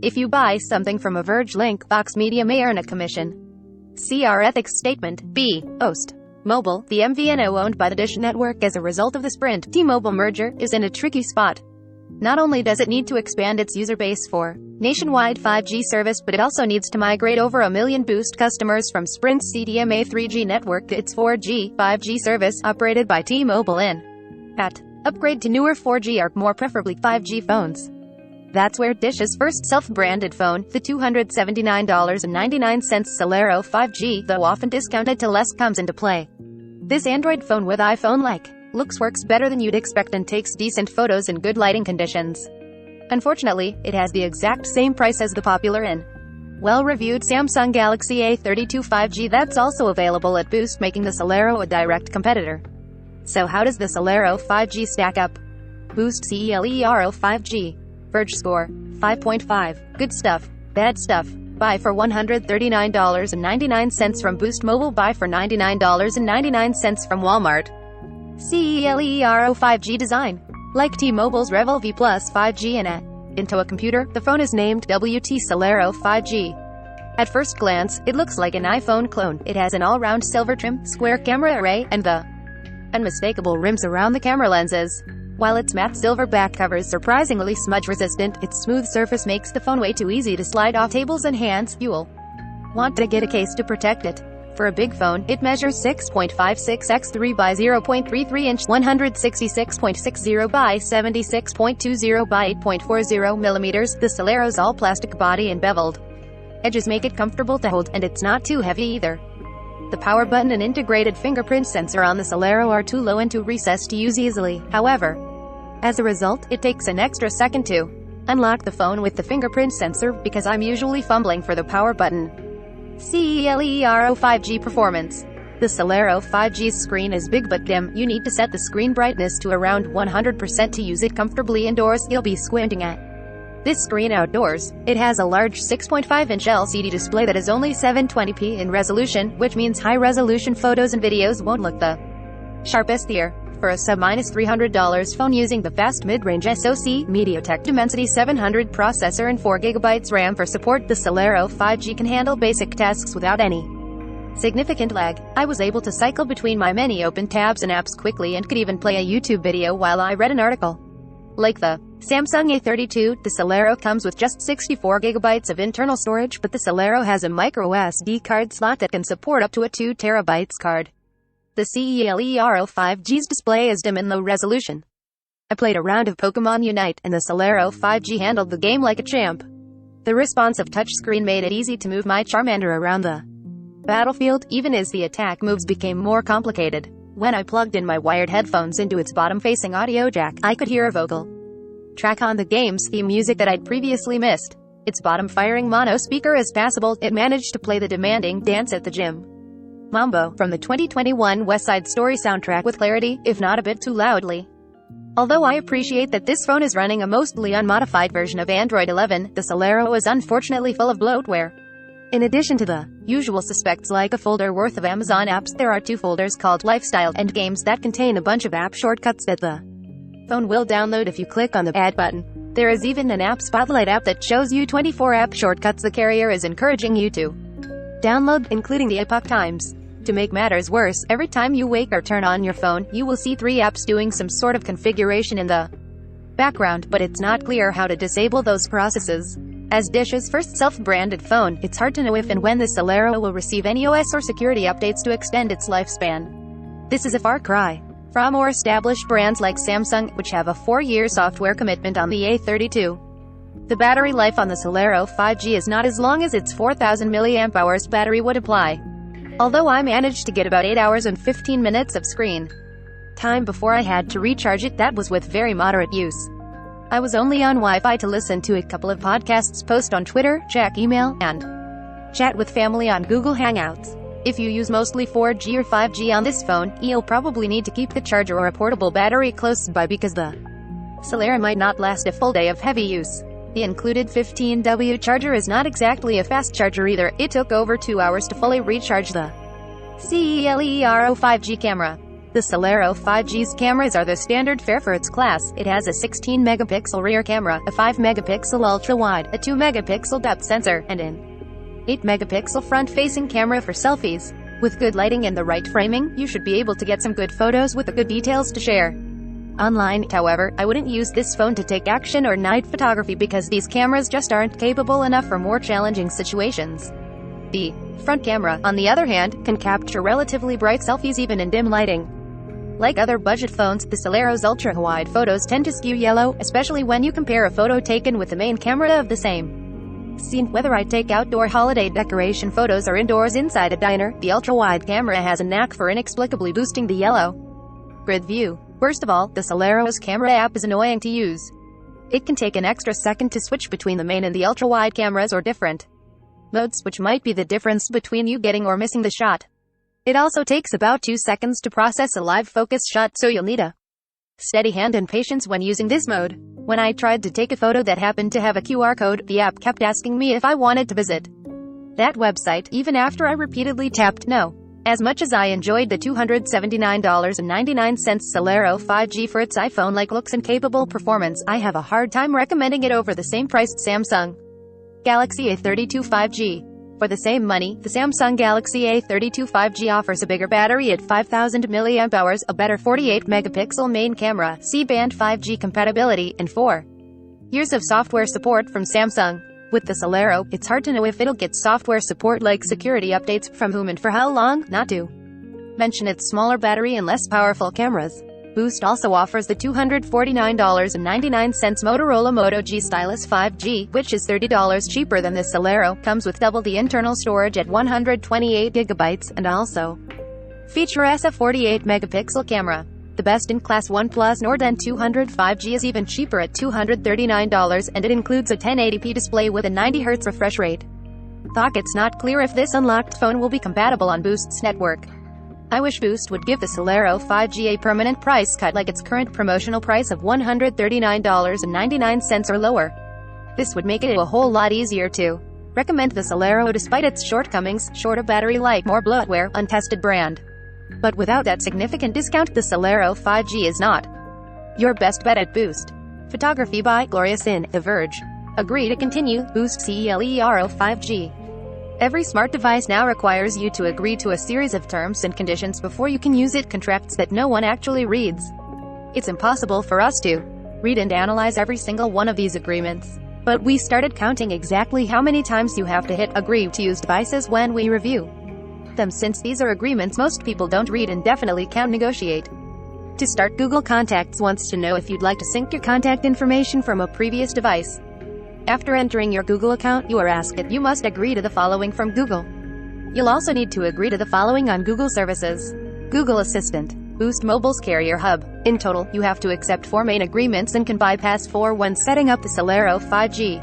If you buy something from a Verge link, Vox Media may earn a commission. See our ethics statement. B. Host. Mobile, the MVNO owned by the Dish Network as a result of the Sprint T-Mobile merger, is in a tricky spot. Not only does it need to expand its user base for nationwide 5G service, but it also needs to migrate over 1 million Boost customers from Sprint's CDMA 3G network to its 4G, 5G service operated by T-Mobile in. Upgrade to newer 4G or more preferably 5G phones. That's where Dish's first self-branded phone, the $279.99 Celero 5G, though often discounted to less, comes into play. This Android phone with iPhone-like looks works better than you'd expect and takes decent photos in good lighting conditions. Unfortunately, it has the exact same price as the popular and well-reviewed Samsung Galaxy A32 5G that's also available at Boost, making the Celero a direct competitor. So how does the Celero 5G stack up? Boost Celero 5G. Verge score, 5.5. Good stuff. Bad stuff. Buy for $139.99 from Boost Mobile. Buy for $99.99 from Walmart. Celero 5G design. Like T-Mobile's Revel V Plus 5G and into a computer, the phone is named WT Celero 5G. At first glance, it looks like an iPhone clone. It has an all-round silver trim, square camera array, and the unmistakable rims around the camera lenses. While its matte silver back cover is surprisingly smudge-resistant, its smooth surface makes the phone way too easy to slide off tables and hands. You'll want to get a case to protect it. For a big phone, it measures 6.56 x 3 by 0.33 inch, 166.60 by 76.20 by 8.40 millimeters. The Celero's all-plastic body and beveled edges make it comfortable to hold, and it's not too heavy either. The power button and integrated fingerprint sensor on the Celero are too low and too recessed to use easily. However, as a result, it takes an extra second to unlock the phone with the fingerprint sensor, because I'm usually fumbling for the power button. Celero 5G performance. The Celero 5G's screen is big but dim. You need to set the screen brightness to around 100% to use it comfortably indoors. You'll be squinting at this screen outdoors. It has a large 6.5-inch LCD display that is only 720p in resolution, which means high-resolution photos and videos won't look the sharpest here. For a sub-$300 phone using the fast mid-range SoC, MediaTek Dimensity 700 processor and 4GB RAM for support, the Celero 5G can handle basic tasks without any significant lag. I was able to cycle between my many open tabs and apps quickly and could even play a YouTube video while I read an article. Like the Samsung A32, the Celero comes with just 64GB of internal storage, but the Celero has a microSD card slot that can support up to a 2TB card. The Celero 5G's display is dim and low resolution. I played a round of Pokemon Unite, and the Celero 5G handled the game like a champ. The responsive touchscreen made it easy to move my Charmander around the battlefield, even as the attack moves became more complicated. When I plugged in my wired headphones into its bottom-facing audio jack, I could hear a vocal track on the game's theme music that I'd previously missed. Its bottom-firing mono speaker is passable. It managed to play the demanding Dance at the Gym Mambo from the 2021 West Side Story soundtrack with clarity, if not a bit too loudly. Although I appreciate that this phone is running a mostly unmodified version of Android 11, the Celero is unfortunately full of bloatware. In addition to the usual suspects like a folder worth of Amazon apps, there are 2 folders called Lifestyle and Games that contain a bunch of app shortcuts that the phone will download if you click on the Add button. There is even an App Spotlight app that shows you 24 app shortcuts the carrier is encouraging you to download, including the Epoch Times. To make matters worse, every time you wake or turn on your phone, you will see 3 apps doing some sort of configuration in the background, but it's not clear how to disable those processes. As Dish's first self-branded phone, it's hard to know if and when the Celero will receive any OS or security updates to extend its lifespan. This is a far cry from more established brands like Samsung, which have a 4-year software commitment on the A32. The battery life on the Celero 5G is not as long as its 4,000 mAh battery would imply. Although I managed to get about 8 hours and 15 minutes of screen time before I had to recharge it, that was with very moderate use. I was only on Wi-Fi to listen to a couple of podcasts, post on Twitter, check email, and chat with family on Google Hangouts. If you use mostly 4G or 5G on this phone, you'll probably need to keep the charger or a portable battery close by because the Celero might not last a full day of heavy use. The included 15W charger is not exactly a fast charger either. It took over 2 hours to fully recharge the Celero 5G camera. The Celero 5G's cameras are the standard fare for its class. It has a 16-megapixel rear camera, a 5-megapixel ultra-wide, a 2-megapixel depth sensor, and an 8-megapixel front-facing camera for selfies. With good lighting and the right framing, you should be able to get some good photos with the good details to share. Online, however, I wouldn't use this phone to take action or night photography because these cameras just aren't capable enough for more challenging situations. The front camera, on the other hand, can capture relatively bright selfies even in dim lighting. Like other budget phones, the Celero's ultra-wide photos tend to skew yellow, especially when you compare a photo taken with the main camera of the same scene. Whether I take outdoor holiday decoration photos or indoors inside a diner, the ultra-wide camera has a knack for inexplicably boosting the yellow grid view. Worst of all, the Celero's camera app is annoying to use. It can take an extra second to switch between the main and the ultra-wide cameras or different modes, which might be the difference between you getting or missing the shot. It also takes about 2 seconds to process a live focus shot, so you'll need a steady hand and patience when using this mode. When I tried to take a photo that happened to have a QR code, the app kept asking me if I wanted to visit that website, even after I repeatedly tapped no. As much as I enjoyed the $279.99 Celero 5G for its iPhone-like looks and capable performance, I have a hard time recommending it over the same-priced Samsung Galaxy A32 5G. For the same money, the Samsung Galaxy A32 5G offers a bigger battery at 5,000 mAh, a better 48-megapixel main camera, C-band 5G compatibility, and 4 years of software support from Samsung. With the Celero, it's hard to know if it'll get software support like security updates, from whom and for how long, not to mention its smaller battery and less powerful cameras. Boost also offers the $249.99 Motorola Moto G Stylus 5G, which is $30 cheaper than the Celero, comes with double the internal storage at 128 GB, and also features a 48-megapixel camera. The best-in-class OnePlus Nord N200 5G is even cheaper at $239, and it includes a 1080p display with a 90Hz refresh rate. Though it's not clear if this unlocked phone will be compatible on Boost's network. I wish Boost would give the Celero 5G a permanent price cut like its current promotional price of $139.99 or lower. This would make it a whole lot easier to recommend the Celero despite its shortcomings: shorter battery life, more bloatware, untested brand. But without that significant discount, the Celero 5G is not your best bet at Boost. Photography by Gloria Sin, The Verge. Agree to continue, Boost Celero 5G. Every smart device now requires you to agree to a series of terms and conditions before you can use it, contracts that no one actually reads. It's impossible for us to read and analyze every single one of these agreements. But we started counting exactly how many times you have to hit agree to use devices when we review them. Since these are agreements most people don't read and definitely can't negotiate. To start, Google Contacts wants to know if you'd like to sync your contact information from a previous device. After entering your Google account, you are asked that you must agree to the following from Google. You'll also need to agree to the following on Google services: Google Assistant, Boost Mobile's Carrier Hub. In total, you have to accept 4 main agreements and can bypass 4 when setting up the Celero 5G.